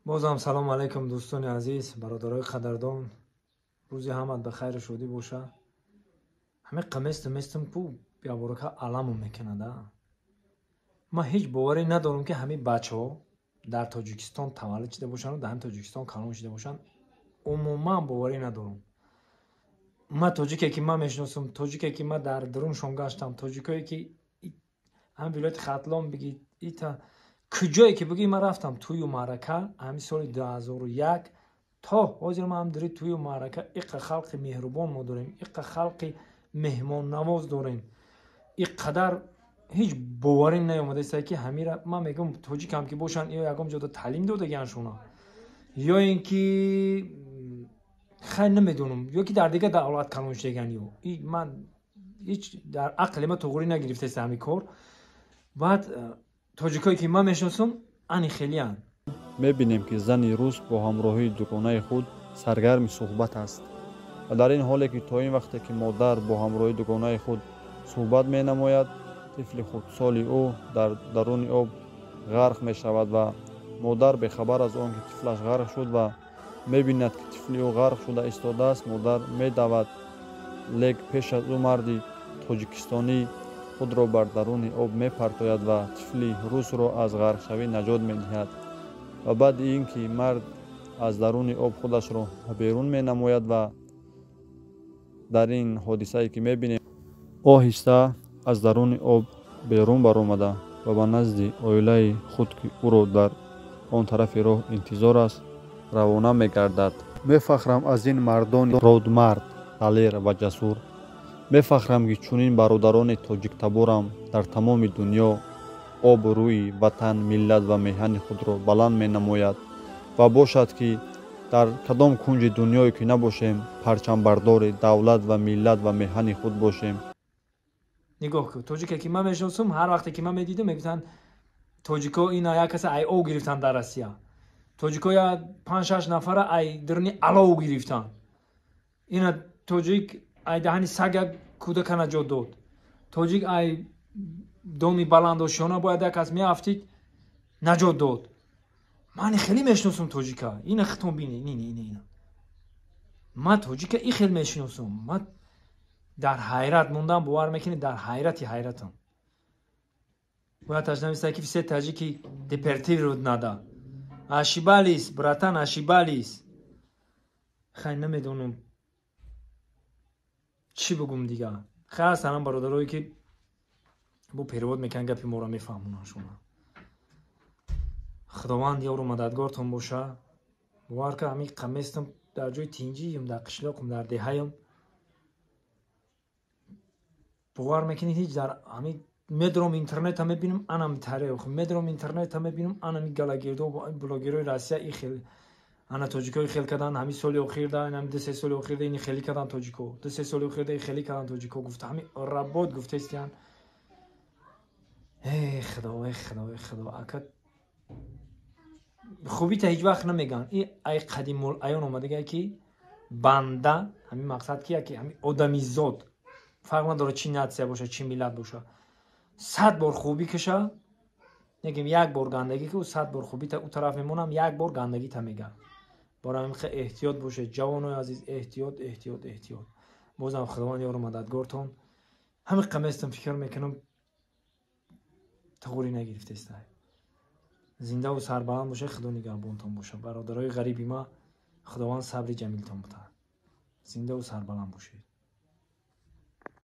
бозам салом алайкум дӯстони азиз, бародарои қадрдон. Рӯзи ҳамат ба хайру шодӣ боша. Ҳамин қаместум пу биаборока аламу мекунада. Ман ҳеҷ боварӣ надорам ки ҳамин бачаҳо дар Тоҷикистон таваллуд шуда бошанд, дар ҳамин Тоҷикистон калон шуда бошанд. Умуман боварӣ надорам. Ман тоҷике ки ман мешиносам, тоҷике ки ман дар даруншон гаштам, тоҷикое ки ҳамин вилояти Хатлон бигӣ, ита куҷое ки бигӣ ман рафтам тӯю маърака ҳамин соли 2001 то ҳозир ман ҳамдири тӯю маърака иққа халқи меҳрубон мо дорем, иққа халқи меҳмоннавоз дорем. Иққадар ҳеҷ боварӣ наёмадаист ки ҳамира ман мегӯям тоҷикам ки бошанд ё ягон ҷода таълим додагианшона ё ин ки хай намедонам ё ки дар дигар давлат калон шудаган ё ман ҳеҷ дар ақли ман туғурӣ нагирифтааст ҳамин кор. Баъд тоҷикое ки ман мешиносам ани хелиянд. мебинем ки зани рус бо ҳамроҳии дугонаи худ саргарми суҳбат аст ва дар ин ҳоле ки то ин вақте ки модар бо ҳамроҳии дугонаи худ суҳбат менамояд, тифли хурдсоли ӯ дар даруни об ғарқ мешавад ва модар бехабар аз он ки тифлаш ғарқ шуд ва мебинад ки тифли ӯ ғарқ шуда истодааст, модар медавад, лек пеш аз ӯ марди тоҷикистонӣ худро бар даруни об мепартояд ва тифли русро аз ғарқшавӣ наҷот медиҳад. ва баъди ин ки мард аз даруни об худашро берун менамояд ва дар ин ҳодисае ки мебинем оҳиста аз даруни об берун баромада ва ба назди оилаи худ ки ӯро дар он тарафи роҳ интизор аст равона мегардад. мефахрам аз ин мардони родмард, далер ва ҷасур. мефахрам ки чунин бародарони тоҷиктаборам дар тамоми дунё обрӯи ватан, миллат ва меҳани худро баланд менамояд ва бошад ки дар кадом кунҷи дунёе ки набошем, парчамбардори давлат ва миллат ва меҳани худ бошем. нигоҳ кун, тоҷике ки ман мешиносам, ҳар вақте ки ман медидам мегуфтанд тоҷико ина як каса ай ов гирифтанд дар Россия. тоҷико я 5-6 нафара ай даруни алов гирифтанд. ина тоҷик ай даҳани сага кӯдака наҷот дод. тоҷик ай доми баландошона бояд як кас меафтид наҷот дод. ман хеле мешиносам тоҷика. ина хитон бине, ина. ман тоҷика хеле мешиносам. ман дар ҳайрат мондан, бовар мекунед, дар ҳайрати ҳайратам. бояд ташнависта ки все таҷики депортируют надо. Ошибались, братан, ошибались. хай намедонам чӣ бигӯм дигар. хай санам бародарое ки бо перевод мекунанд гапи моро мефаҳмонанд шумо. худованд ёру мададгортон боша. бовар ка ҳамин қаместам дар ҷои тинҷиям, дар қишлоқам, дар деҳаям бовар мекунед ҳеҷ дар ҳамин медром интернета мебинам анами тарех, медром интернета мебинам анами галагирдо блогерои Россия и хел ана тоҷикои хел кадан ҳамин соли охирда, ҳамин 2-3 соли охирда ини хели кадан тоҷико, 2-3 соли охирда ини хели кадан тоҷико гуфта ҳамин работ гуфтестиян. худо ака хубита ҳеҷ вақт намеган. ин ай қадимул аён омадага ки банда ҳамин мақсад кия ки ҳамин одамизод фарқ надорад чӣ натсия боша, чӣ миллат боша, 100 бор хубӣ каша, мегем як бор гандагӣ ку 100 бор хубита ӯ тараф мемонам, як бор гандагита мега. бора ҳамин хе эҳтиёт бошед ҷавонои азиз, эҳтиёт. бозам худованд ёру мададгортон. ҳамин қаместам фикр мекунам туғурӣ нагирифтестай. зиндаву сарбаланд бошед, худо нигаҳбонтон боша. бародарои ғариби ма, худованд сабри ҷамилтон буда. зиндаву сарбаланд бошед.